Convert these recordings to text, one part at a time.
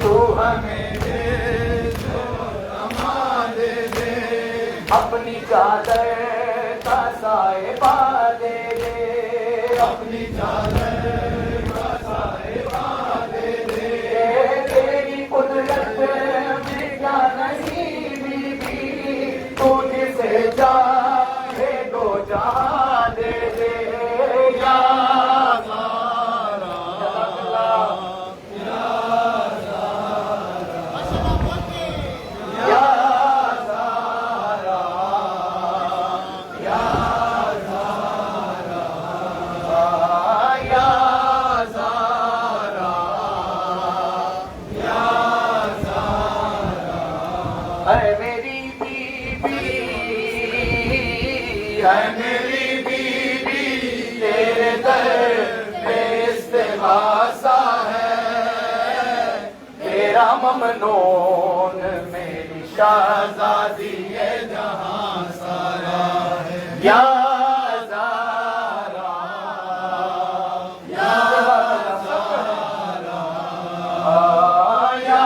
تو ہمیں دے جو امان دے دے، اپنی چادر کا سائبہ دے دے، اپنی چادر کا سائبہ دے دے، تیری قدرت میں کیا نہیں بی بی، تو جسے چاہے دو جہاں دے دے، یا اے میری بیوی، اے میری بیوی، تیرے در پہ استغاثہ ہے، تیرا ممنون میری شہزادی جہاں سارا ہے، یا زارا، یا زارا، یا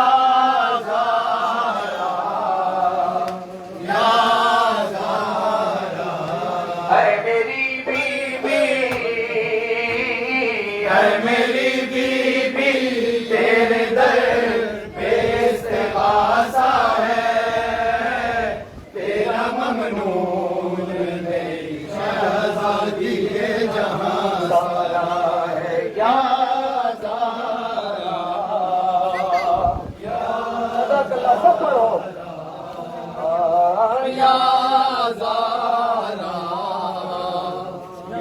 میری بیوی، تیرے در پہ استغاثہ ہے، تیرا ممنون میری شہزادی جہاں سارا ہے، یا زارا، یا زارا،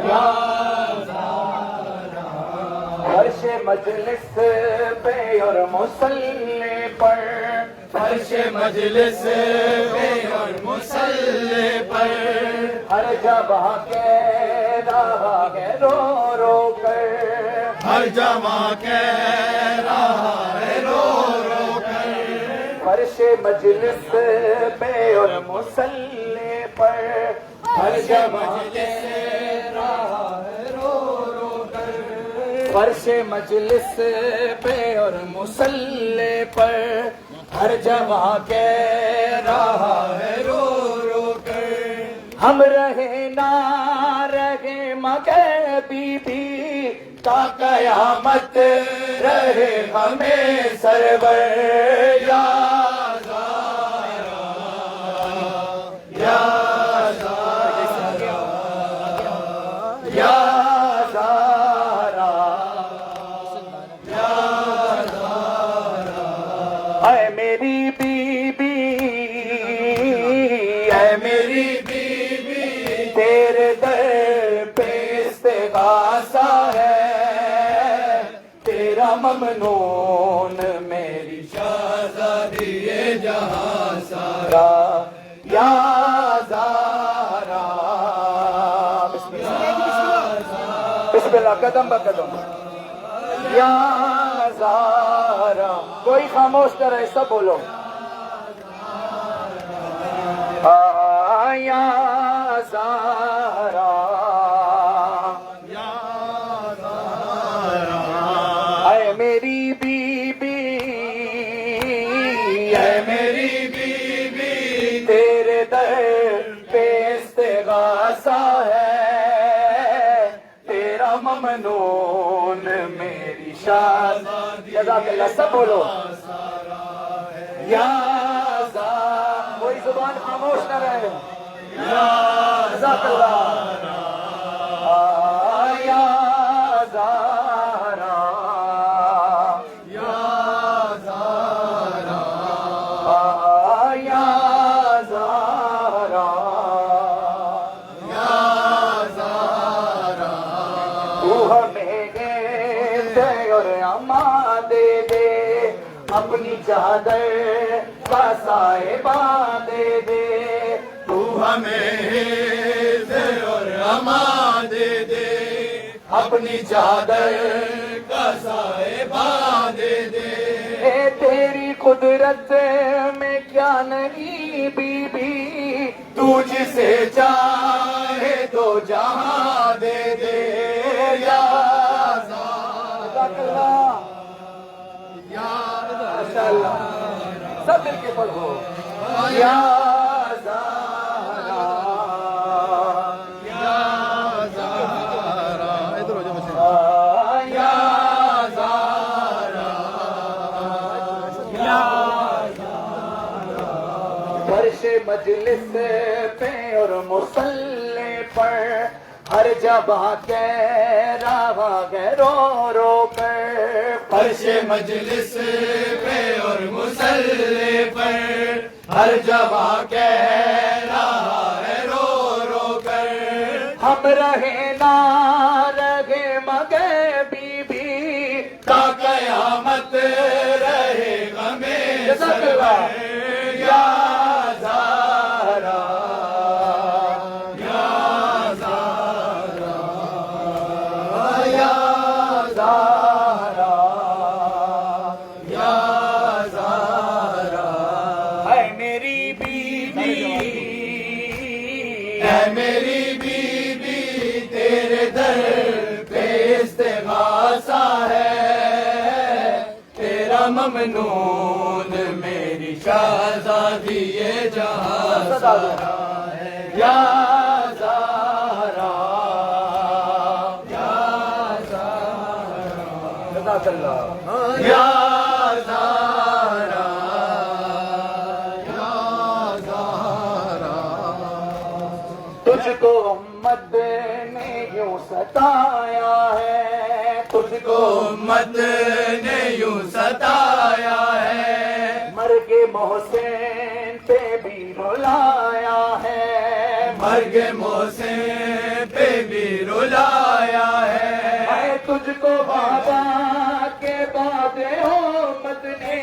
یا فرش مجلس پہ اور مصلی پر، فرش مجلس پہ اور مصلی پر، ہر جگہ کہہ رہا ہے رو رو کر، ہر جگہ کہہ رہا ہے رو رو کر، فرش مجلس پہ اور مصلی پر، ہر جگہ کہہ رہا ہے رو رو کر، فرش مجلس پہ اور مصلی پر، ہر جگہ کہہ رہا ہے رو رو کر، ہم رہے نہ رہے مگر بی بی، تا قیامت رہے ہمیں سرور، یا زارا، یا زارا، یا اے میری بیوی، اے میری بیوی، تیرے در پہ استغاثہ ہے، تیرا ممنون میری شہزادی جہاں سارا، یا زارا، بسم اللہ، قدم بقدم، یا زارا، کوئی خاموش نہ رہے، سب بولو، یا زارا، یا زارا، اے میری بیوی، اے میری بیوی، تیرے در پہ استغاثہ ہے، تیرا ممنون میری شہزادی، جزاک اللہ، سب بولو، یا زارا، کوئی زبان خاموش نہ رہے، جزاک اللہ، یا زارا، یا زارا، یا زارا، یا زارا، تو ہمیں دے اور اما دے دے، اپنی چادر کا سائبہ دے دے، تو ہمیں دے اور اما دے دے، اپنی چادر کا سائبہ دے دے، تیری قدرت میں کیا نہیں بی بی، تو جسے چاہے تو جہاں دے دے، یا زارا، یا ماشاءاللہ سب مل کے پڑھو یا زہرا یا زہرا ادھر ہو جاؤ یا زہرا یا فرش مجلس پہ اور مصلی پر ہر جگہ کہہ رہا ہے رو رو کر فرش مجلس پہ اور مصلی پر ہر جگہ کہہ رہا ہے رو رو کر ہم رہے نہ رہے مگے بی بی تا قیامت رہے غمیں سرور یا زہرا یا زہرا یا زہرا یا زہرا اے میری بیوی اے میری بیوی تیرے در پہ استغاثہ ہے تیرا ممنون میری شہزادی یہ جہاں سارا ہے یا زہرا یا زہرا جزاک اللہ یا زہرا یا زہرا تجھ کو امت نے یوں ستایا ہے تجھ کو امت نے یوں ستایا ہے مرگ محسن پہ بھی رلایا ہے مرگ محسن پہ بھی رلایا ہے میں تجھ کو بابا کے بعد امت نے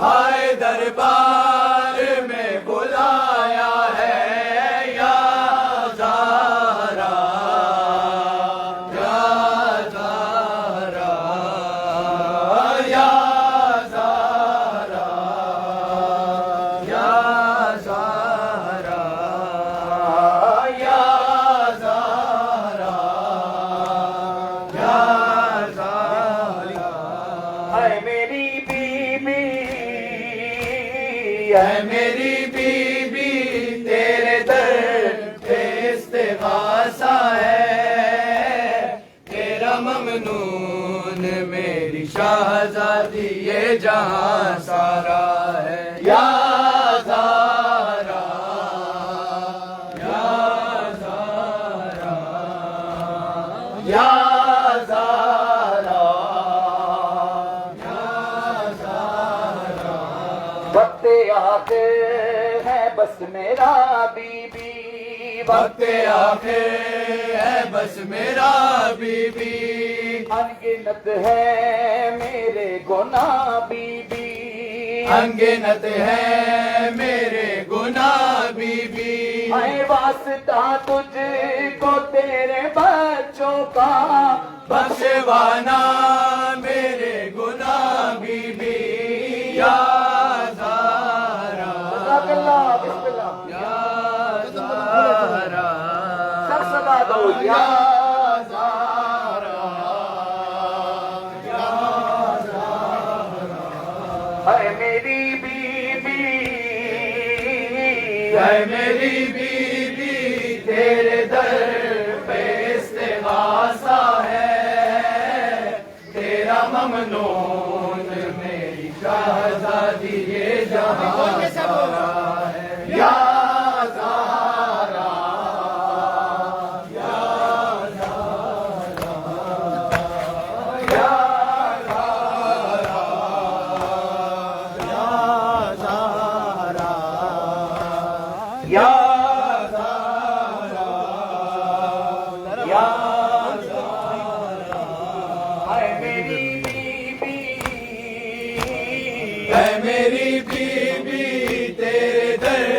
ہائے دربار میں بلایا ہے یا زہرا یا زہرا یا زہرا یا زہرا یا زہرا یا زہرا اے میری بیوی اے میری بیوی تیرے در پہ استغاثہ ہے تیرا ممنون میری شہزادی یہ جہاں سارا ہے یا زہرا یا زہرا یا زہرا یا زہرا وقت آخر ہے بس میرا بی بی وقت آخر ہے بس میرا بی بی انگنت ہے میرے گناہ بی بی انگنت ہے میرے گناہ بی بی اے واسطہ تجھ کو تیرے بچوں کا بخشوانا میرے گناہ بی بی یا زہرا جزاک اللہ بسم اللہ یا زہرا سب صدا دو یا زہرا یا اے میری بیوی اے میری بیوی تیرے در پہ استغاثہ ہے تیرا ممنون میری شہزادی یہ جہاں سارا ہے یا زہرا یا زہرا یا زہرا یا زہرا یا یا اے میری بیوی اے میری بیوی تیرے در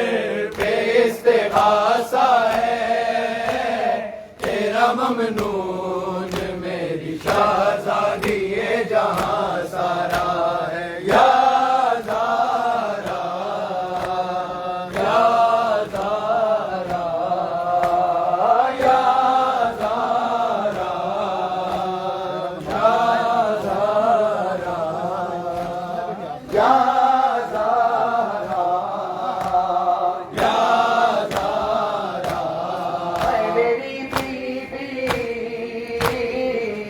پہ استغاثہ ہے تیرا ممنون میری شہزادی یہ جہاں سارا ہے یا زہرا یا زہرا یا زہرا یا زہرا یا یا زہرا یا زہرا اے میری بیوی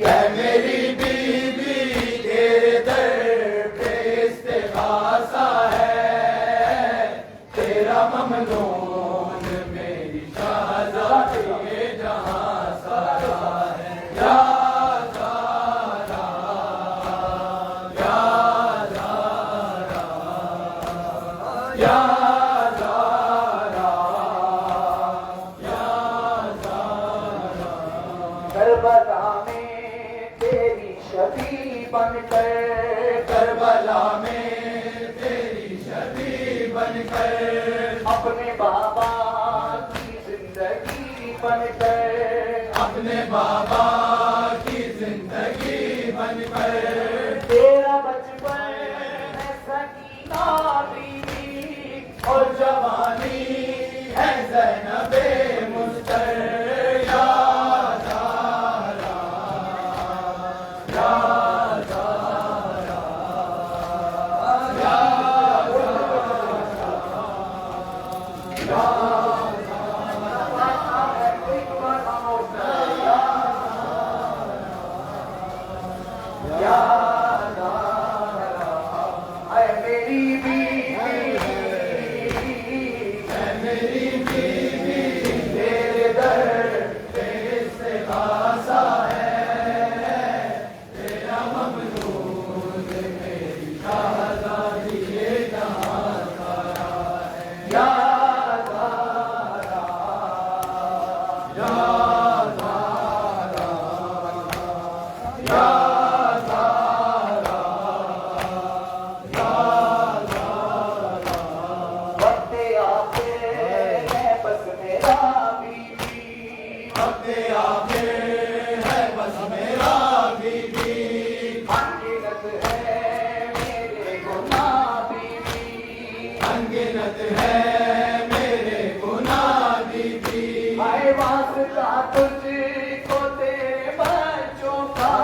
اے میری بیوی تیرے در پہ استغاثہ ہے تیرا ممنون میری شہزادی جہاں سارا ہے یا زہرا یا زہرا یا زہرا یا زہرا کربلا میں تیری شفیع بن کر کربلا میں تیری شفیع بن کر اپنے بابا کی زندگی بن کر اپنے بابا کی زندگی بن کر تیرا بچپن ہے سکینہ بیوی اور جوانی ہے زینب مستر یا زہرا یا زہرا یا یا اے میری بیوی اے میری بیوی تیرے در پہ استغاثہ ہے تیرا ممنون میری شہزادی جہاں سارا ہے یا زہرا یا زہرا یا زہرا یا زہرا وقت آخر ہے بس میرا بیوی وقت آخر ہے بس میرا بیوی انگنت ہے میرے گناہ بیوی انگنت ہے میرے گناہ بیوی اے واسطہ تجھ کو تیرے بچوں کا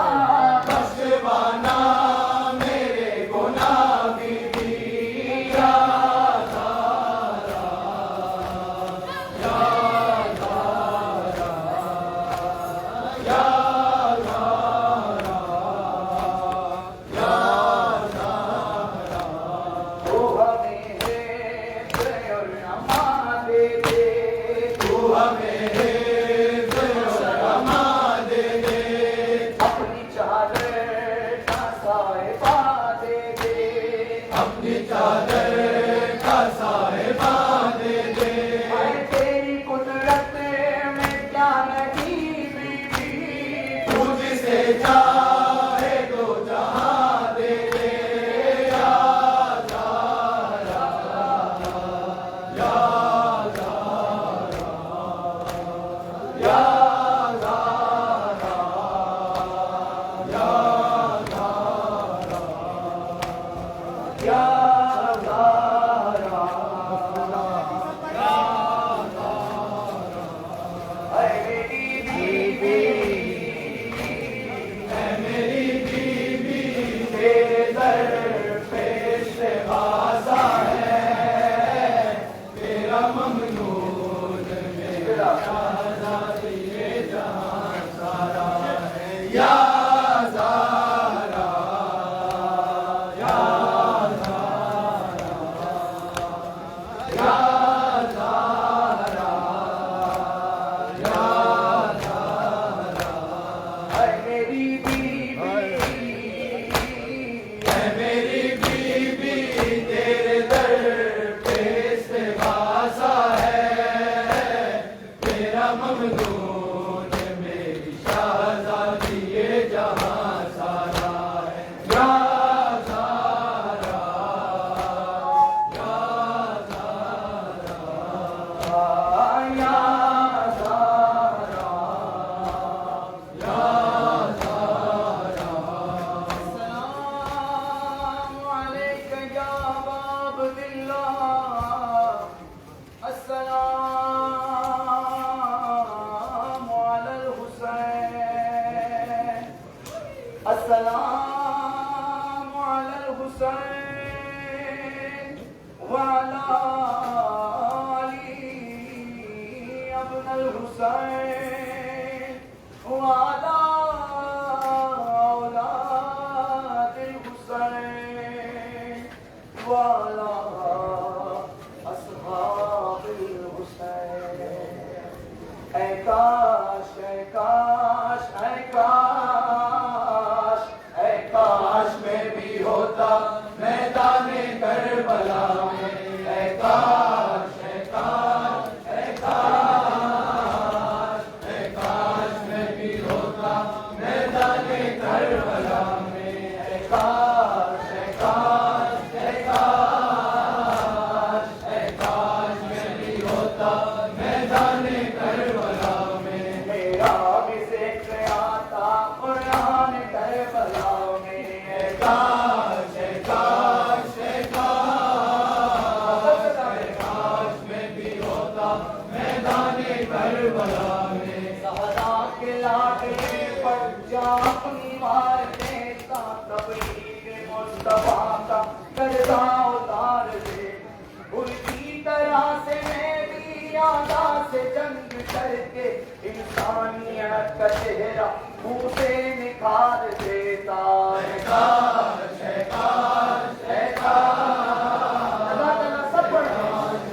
بخشوانا میرے گناہ بیوی یا زہرا یا زہرا یا زہرا یا زہرا تو ہمیں رزق اور امان دے دے تو ہمیں رزق اور امان دے دے اپنی چادر کا صاحبہ دے دے اپنی چادر کا صاحبہ دے دے اے تیری قدرت میں کیا نہیں بیوی تجھ سے چاہے تو جہاں دے دے یا زہرا یا زہرا یا زہرا یا زہرا یا زہرا اے میری بیوی اے میری بیوی تیرے در پہ استغاثہ ہے تیرا ممنون میرا شہزادی جہاں سارا ہے یا زہرا یا زہرا وعلى علي ابن الحسين وعلى أولاد الحسين وعلى أصحاب الحسين اے کاش اے کاش اے کاش اے کاش میں بھی ہوتا میدان کربلا میں اے کاش اے کاش اے کاش اے کاش میں بھی ہوتا میدان کربلا میں اے کاش اے کاش اے کاش اے کاش میں بھی ہوتا میدان کربلا میں میرا بھی ذکر آتا قرآن کربلا میں اے کاش اے کاش اے کاش میں بھی ہوتا میدان کربلا میں زہرا کے لاڈلے پر جا اپنی مار دیتا تبلیغ مصطفیٰ کا کردہ اتار دے اسی طرح سے میں بھی آدھا سے جنگ کر کے انسانیت کا چہرہ منہ سے نکھار دیتا ہے کاش ہے کاش ہے کاش اللہ تعالیٰ سب کاش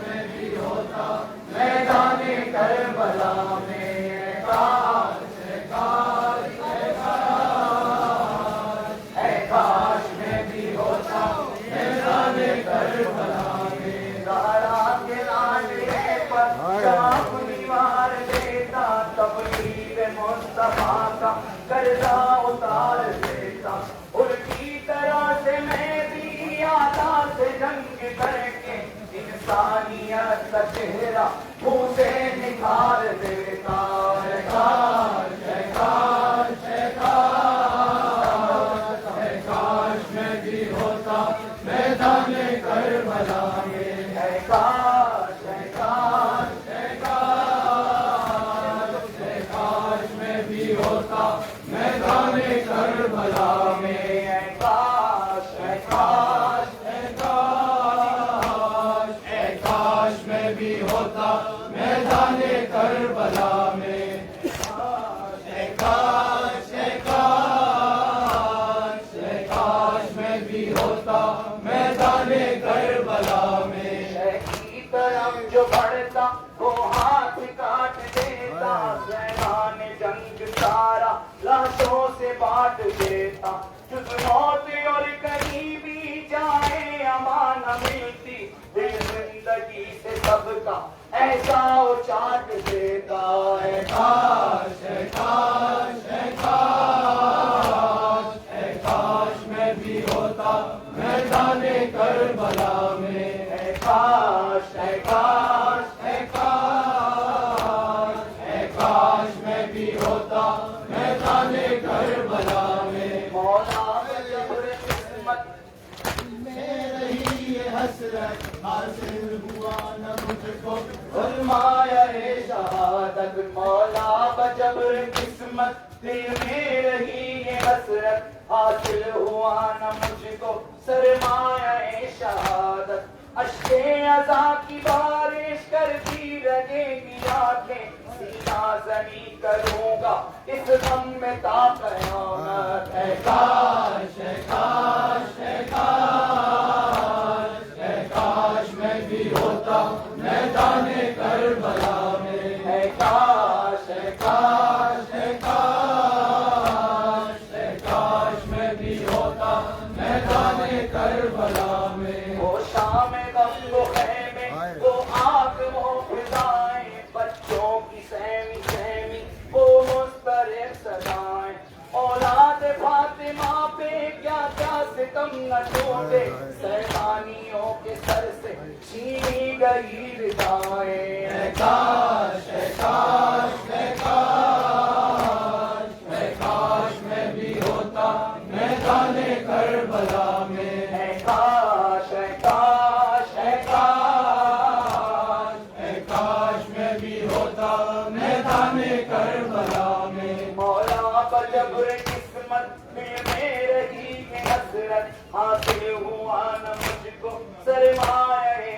میں بھی ہوتا میدان کربلا میں ہے کاش ہے کاش ہے کاش ہے کاش میں بھی ہوتا میدان کربلا میں زہرا کے لاڈلے پر اپنی مار دیتا تبلیغ مصطفیٰ کا کردہ اتار دیتا الٹی طرح سے میں بھی آدھا سے جنگ کر کے انسانیت کا چہرہ منہ سے نکھار دیتا ہے کاش ہے کاش ہے کاش ہے کاش میں بھی ہوتا میدان کربلا میں ہے کاش ہے کاش ہے کاش ہے کاش میں بھی ہوتا میدان کربلا میں ہے کاش ہے کاش ہے کاش ہے کاش میں بھی ہوتا میدان کربلا میں ہے کاش ہے کاش ہے کاش میں بھی ہوتا میدان کربلا میں کی طرف جو بڑھتا وہ ہاتھ کاٹ دیتا زیران جنگ سارا لاشوں سے بانٹ دیتا جس موت اور کہیں بھی جائے امان ملتی دل زندگی سے سب کا ایسا چاٹ دیتا ہے کاش ہے کاش ہے کاش ہے کاش میں بھی ہوتا میدان کربلا میں ہے کاش ہے کاش ہے کاش ہے کاش میں بھی ہوتا میدان کربلا میں مولا جبر قسمت میں رہی یہ حسرت حاصل ہوا نہ مجھ کو فرمایا شہادت مولا بجبر قسمت دل میں رہی یہ حسرت حاصل ہوا نہ مجھ کو سرمایہ شہادت اشک عزا کی بارش کرتی رہے گی آنکھیں سینہ زنی کروں گا اس غم میں تا قیامت ہے کاش ہے کاش ہے کاش ہے کاش میں بھی ہوتا میدان کربلا میں ہے کاش ہے کاش ہے کاش ہے کاش میں بھی ہوتا میدان کربلا میں وہ شام غم وہ خیمے وہ آگ وہ فضائیں بچوں کی سہمی سہمی وہ مضطرب صدائیں اولاد فاطمہ پہ کیا کیا ستم نہ ٹوٹے سیلانیوں کے سر سے چھینی گئی ردائیں ہے کاش ہے کاش ہے کاش ہے کاش میں بھی ہوتا میدان کربلا میں ہے کاش ہے کاش ہے کاش ہے کاش میں بھی ہوتا میدان کربلا میں مولا بجبر قسمت میں رہی ہے حسرت حاصل ہوا نہ مجھ کو سرمایہ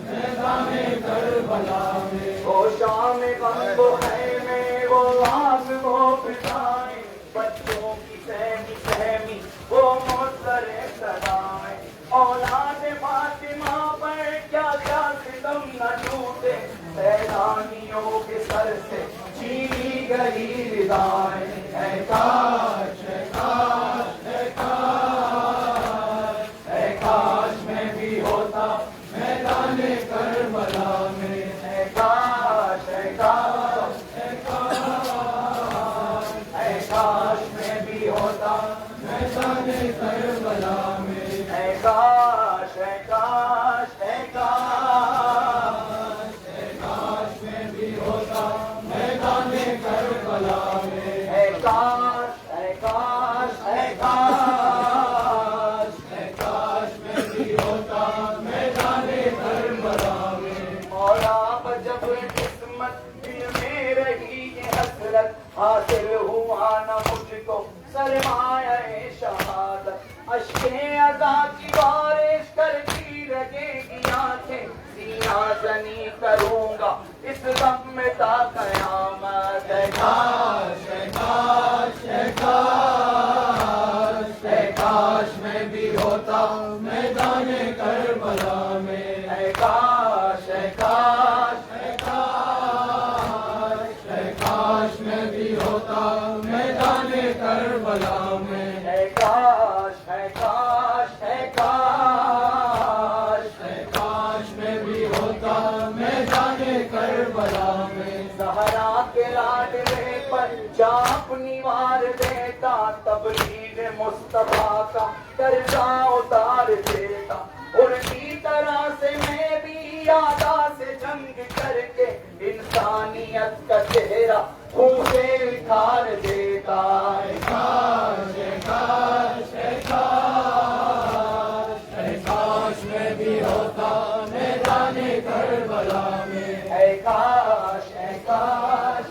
میدان کربلا میں، وہ شام غم وہ خیمے وہ آگ وہ فضائیں، بچوں کی سہمی سہمی وہ مضطر صدائیں، اولاد فاطمہ پر کیا کیا ستم نہ ٹوٹے، سیلانیوں کے سر سے چھینی گئی ردائیں، اے کاش اے کاش اے کاش اے کاش میں بھی ہوتا میدان کربلا میں، اے کاش اے کاش اے کاش اے کاش میں بھی ہوتا میدان کربلا میں، اے کاش اے کاش اے کاش اے کاش میں بھی ہوتا میدان کربلا میں، اے کاش اے کاش اے کاش اے کاش میں بھی ہوتا میدان کربلا میں، مولا اب جب قسمت دل میں رہی یہ حسرت، حاصل ہوا نہ مجھ کو سرمایہ شہادت، اشکیں عزا کی بارش کرتی رہے گی آنکھیں، سینہ زنی کروں گا اس غم میں تا قیامت، اے کاش اے کاش اے کاش اے کاش میں بھی ہوتا میدان کربلا میں، اے کاش اے کاش اے کاش اے کاش میں بھی ہوتا میدان کربلا میں، اے کاش اے کاش اے کاش اے کاش میں بھی ہوتا میدان کربلا میں، زہرا کے لاڈلے پر جا اپنی وار دیتا، تبلیغ مصطفیٰ کا قرضہ اتار دیتا، اڑتی طرح سے میں بھی یادا سے جنگ کر کے انسانیت کا چہرہ خون سے اکھار دیتا، اے کاش اے کاش اے کاش اے کاش میں بھی ہوتا میدان کربلا میں، اے کاش اے کاش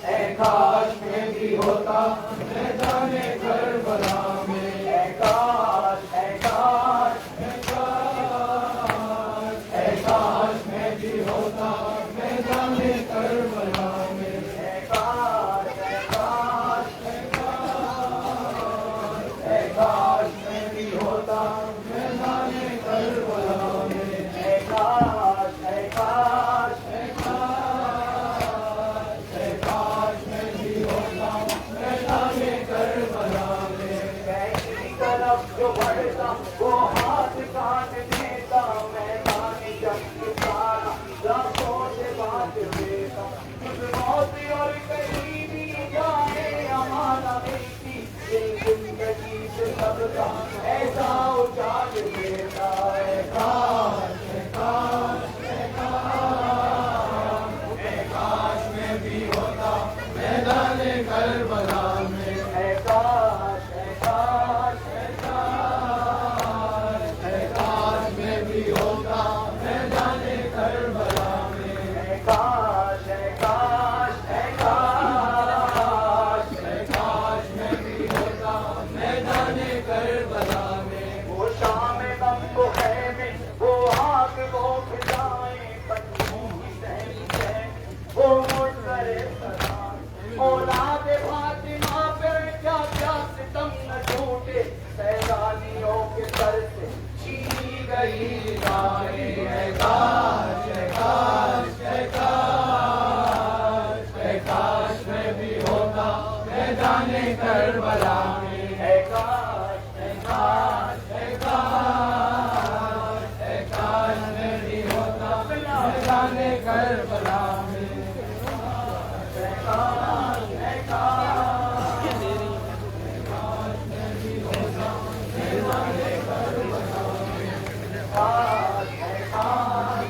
اے کاش میں بھی ہوتا میدان کربلا میں، اے کاش اے کاش اے کاش میں بھی ہوتا میدان کربلا میں، اے کاش اے کاش اے کاش میں بھی ہوتا میدان کربلا میں، اے کاش اے کاش اے کاش میں بھی ہوتا میدان کربلا میں، کیسی طرف جو بڑھتا وہ ہاتھ کاٹ دیتا، میدان جنگ سارا لاکھوں سے بانٹ دیتا، کچھ موت اور کہیں بھی جائے ہمارا بیٹی، زندگی سے سب کا ایسا اجاڑ دیتا، اے کاش اے کاش اے کاش میں بھی ہوتا میدان کربلا میں، اے کاش اے کاش اے کاش میں بھی ہوتا میدان کربلا میں، اے کاش اے کاش اے کاش اے کاش میں بھی ہوتا میدان کربلا میں، وہ شام غم وہ خیمے وہ آگ وہ فضائیں، بچوں کی سہمی سہمی وہ مضطر صدائیں، اولاد فاطمہ پر کیا کیا ستم نہ ٹوٹے، سیلانیوں کے سر سے چھینی گئی ردائیں، اے کاش اے کاش اے کاش اے کاش میں بھی ہوتا میدان کربلا میں، اے کاش اے کاش اے کاش میں بھی ہوتا میدان کربلا میں، اے کاش اے کاش کاش اے کاش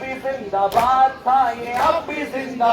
بھی زندہ تھا یہ اب بھی زندہ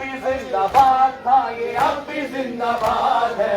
بھی زندہ تھا یہ اب بھی زندہ ہے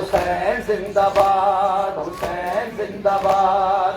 حسین زندہ باد حسین زندہ باد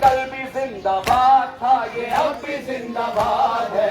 کل بھی زندہ تھا یہ اب بھی زندہ ہے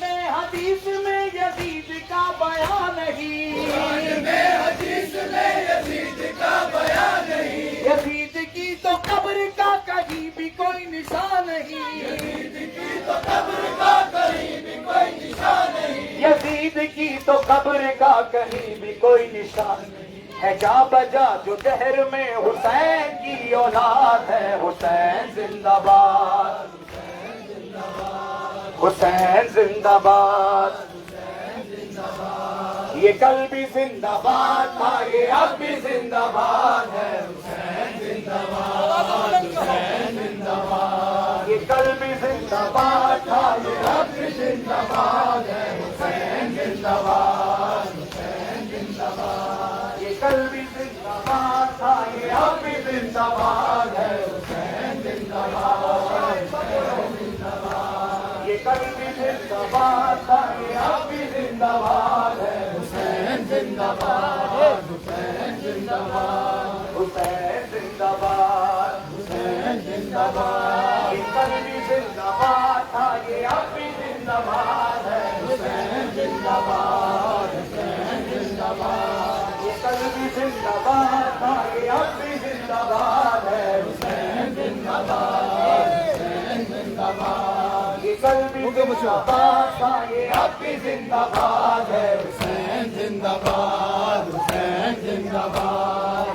میں حدیث میں یزید کا بیان نہیں حدیث میں یزید کا بیان نہیں، یزید کی تو قبر کا کہیں بھی کوئی نشان نہیں یزید کی تو قبر کا کہیں بھی کوئی نشان نہیں، یزید کی تو قبر کا کہیں بھی کوئی نشان نہیں ہے جا بجا جو دہر میں حسین کی اولاد ہے حسین زندہ باد حسین زندہ باد یہ کل بھی زندہ باد تھا یہ اب بھی زندہ باد ہے حسین زندہ باد، حسین زندہ باد، یہ کل بھی زندہ باد تھا یہ اب اب بھی زندہ باد ہے حسین زندہ باد، حسین زندہ باد، یہ کل بھی زندہ باد تھا یہ اب بھی زندہ باد ہے حسین زندہ باد، یہ کل بھی زندہ باد تھا یہ اب بھی زندہ باد ہے حسین زندہ باد، حسین زندہ باد، حسین زندہ باد حسین زندہ باد، یہ کل بھی زندہ باد تھا یہ اب بھی زندہ باد ہے حسین زندہ باد، حسین زندہ باد، یہ کل بھی زندہ باد تھا یہ اب بھی زندہ باد ہے حسین زندہ باد، حسین زندہ باد، یہ کل بھی زندہ باد تھا یہ اب بھی زندہ باد ہے حسین زندہ باد، حسین زندہ باد،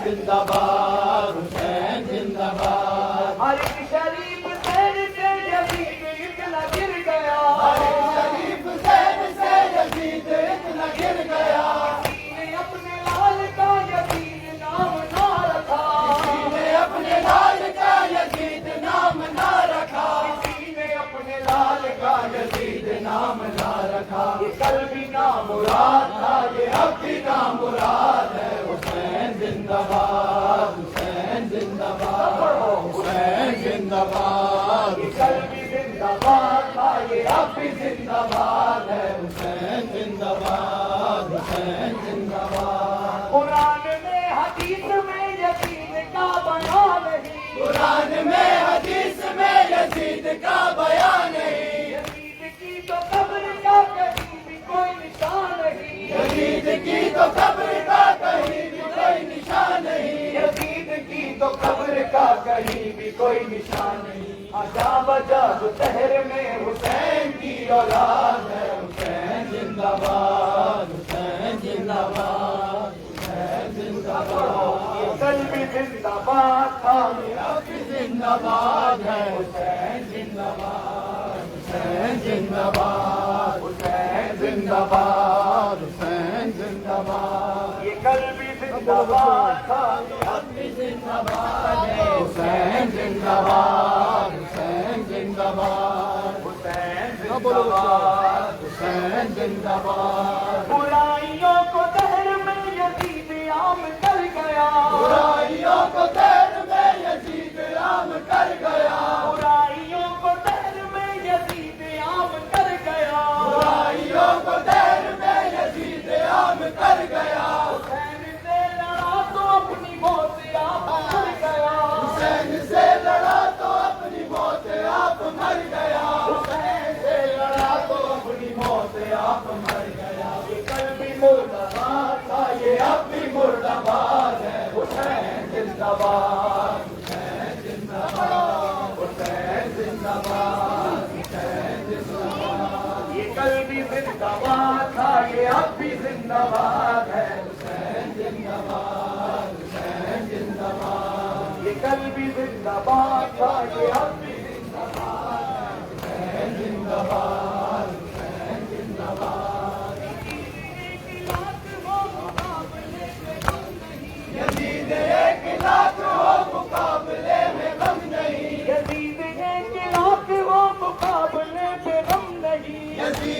زندہ باد، حسین زندہ باد۔ ہر ایک شریف سیر سے یزید اتنا گر گیا شریف حسین سے یزید اتنا گر گیا، کسی نے اپنے لال کا یزید نام نہ رکھا کسی نے اپنے لال کا یزید نام نہ رکھا، کسی نے اپنے لال کا یزید نام نہ رکھا، یہ کل بھی نام مراد تھا یہ اب اب بھی نام مراد ہے حسین زندہ باد، حسین زندہ باد، حسین زندہ باد، یہ کل بھی زندہ باد تھا یہ اب بھی زندہ باد ہے حسین زندہ باد، حسین زندہ باد۔ قرآن میں حدیث میں یزید کا بیان نہیں قرآن میں حدیث میں یزید کا بیان نہیں، یزید کی تو قبر کا کہیں بھی کوئی نشان نہیں یزید کی تو قبر کا کہیں بھی کوئی نشان نہیں، یزید کی تو قبر کا کہیں بھی کوئی نشان نہیں آجا بجا جو شہر میں حسین کی اولاد ہے حسین زندہ باد، حسین زندہ باد، حسین زندہ باد، یہ کل بھی زندہ باد تھا اب بھی زندہ باد ہے حسین زندہ باد، حسین زندہ باد، حسین زندہ باد، حسین زندہ باد، یہ کل بھی زندہ باد تھا اب بھی زندہ باد ہے حسین زندہ باد، حسین زندہ باد، حسین زندہ باد حسین زندہ باد، برائیوں کو دہر میں یزید عام کر گیا برائیوں کو دیر میں یزید عام کر گیا، برائیوں کو دہر میں یزید عام کر گیا برائیوں کو دیر میں یزید عام کر گیا، حسین سے لڑا تو اپنی موت آپ مر گیا حسین سے لڑا تو اپنی موت آپ مر گیا، حسین سے لڑا تو اپنی موت آپ مر گیا یہ کل بھی مردہ باد تھا یہ اب بھی مردہ باد ہے حسین زندہ باد حسین زندہ باد، حسین زندہ باد حسین زندہ باد، یہ کل بھی زندہ باد تھا یہ اب بھی زندہ باد ہے حسین زندہ باد، حسین زندہ باد، یہ کل بھی زندہ باد تھا یہ اب بھی زندہ باد ہے حسین زندہ باد، حسین زندہ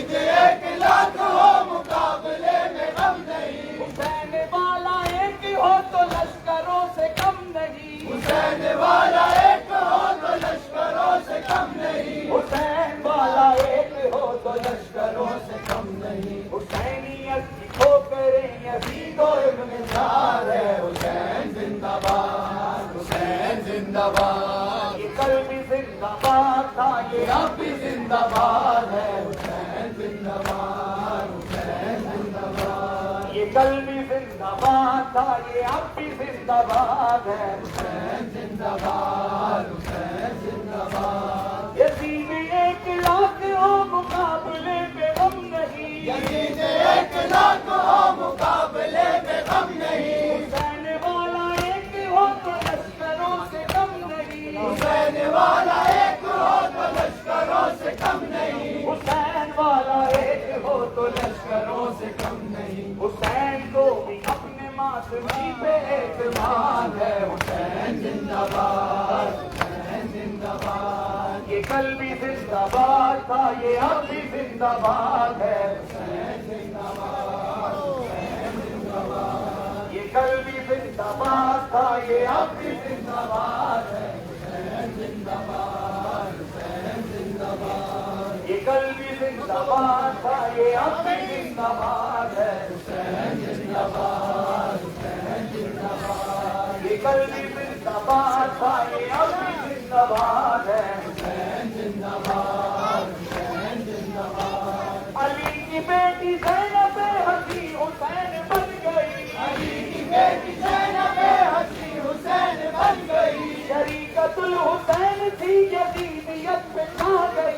یزید ایک لاکھ ہو مقابلے میں غم نہیں، حسین والا ایک ہو تو لشکروں سے کم نہیں، حسین والا ایک ہو تو لشکروں سے کم نہیں، حسین والا ایک ہو تو لشکروں سے کم نہیں، حسینیت کی ٹھوکریں یزید و ابن زار ہے حسین زندہ باد، حسین زندہ باد، یہ کل بھی زندہ باد تھا، یہ اب بھی زندہ باد ہے حسین زندہ باد، حسین زندہ باد، یہ کل بھی زندہ باد تھا، یہ اب بھی زندہ باد ہے، حسین زندہ باد، حسین زندہ باد، یزید ایک لاکھ ہو مقابلے میں غم نہیں، یزید ایک لاکھ ہو مقابلے میں غم نہیں، حسین والا ایک ہو تو لشکروں سے کم نہیں، حسین والا ایک ہو تو لشکروں سے کم نہیں، حسین والا ایک ہو تو لشکروں سے کم نہیں، حسین کو بھی اپنے ماتمی پہ اعتماد ہے، حسین زندہ باد، حسین زندہ باد، یہ کل بھی زندہ باد تھا، یہ اب بھی زندہ باد ہے، حسین زندہ باد، حسین زندہ باد، یہ کل بھی زندہ باد تھا، یہ اب بھی زندہ باد ہے حسین زندہ باد، حسین زندہ باد، یہ کل بھی زندہ باد تھا، یہ اب بھی زندہ باد ہے، حسین زندہ باد، حسین زندہ باد، یہ کل بھی زندہ باد تھا، یہ اب بھی زندہ باد ہے، حسین زندہ باد، حسین زندہ باد، علی کی بیٹی زینب ہنسی حسین بن گئی، علی کی بیٹی زینب ہنسی حسین بن گئی، شریکت الحسین تھی یزیدیت میں چھا گئی،